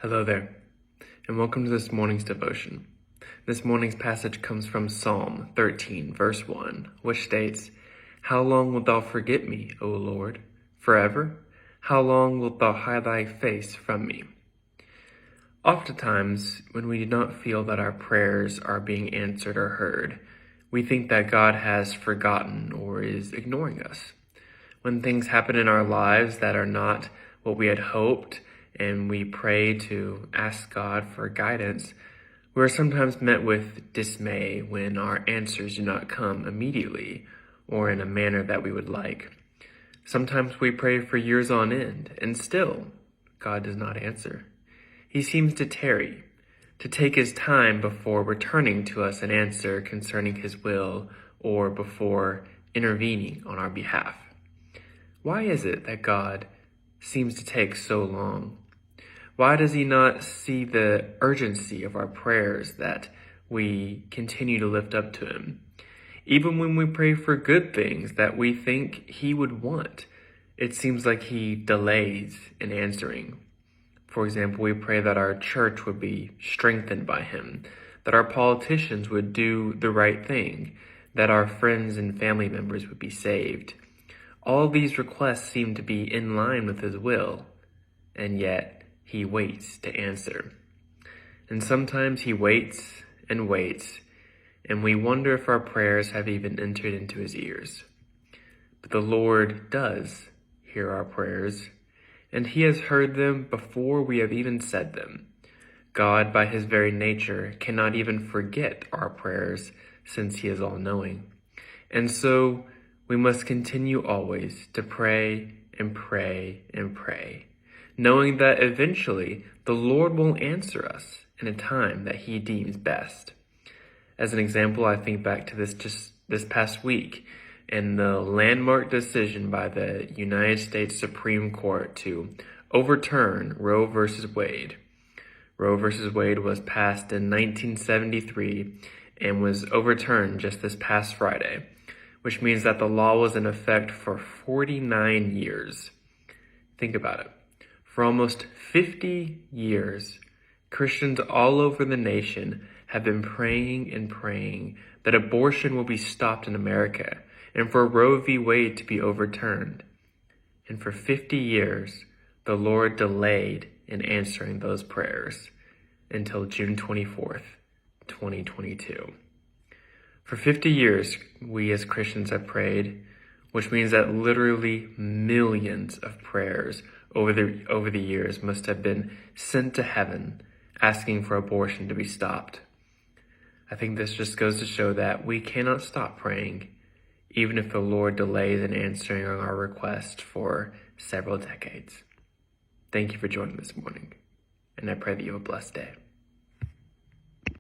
Hello there, and welcome to this morning's devotion. This morning's passage comes from Psalm 13, verse 1, which states, "How long wilt thou forget me, O Lord? Forever? How long wilt thou hide thy face from me?" Oftentimes, when we do not feel that our prayers are being answered or heard, we think that God has forgotten or is ignoring us. When things happen in our lives that are not what we had hoped, and we pray to ask God for guidance, we are sometimes met with dismay when our answers do not come immediately or in a manner that we would like. Sometimes we pray for years on end, and still, God does not answer. He seems to tarry, to take his time before returning to us an answer concerning his will or before intervening on our behalf. Why is it that God seems to take so long? Why does he not see the urgency of our prayers that we continue to lift up to him? Even when we pray for good things that we think he would want, it seems like he delays in answering. For example, we pray that our church would be strengthened by him, that our politicians would do the right thing, that our friends and family members would be saved. All these requests seem to be in line with his will, and yet he waits to answer. And sometimes he waits, and we wonder if our prayers have even entered into his ears. But the Lord does hear our prayers, and he has heard them before we have even said them. God, by his very nature, cannot even forget our prayers, since he is all-knowing. And so we must continue always to pray and pray and pray, knowing that eventually the Lord will answer us in a time that he deems best. As an example, I think back to this past week and the landmark decision by the United States Supreme Court to overturn Roe versus Wade. Roe versus Wade was passed in 1973 and was overturned just this past Friday, which means that the law was in effect for 49 years. Think about it. For almost 50 years, Christians all over the nation have been praying and praying that abortion will be stopped in America and for Roe v. Wade to be overturned. And for 50 years, the Lord delayed in answering those prayers until June 24th, 2022. For 50 years, we as Christians have prayed, which means that literally millions of prayers over the years must have been sent to heaven asking for abortion to be stopped. I think this just goes to show that we cannot stop praying, even if the Lord delays in answering our request for several decades. Thank you for joining this morning, and I pray that you have a blessed day.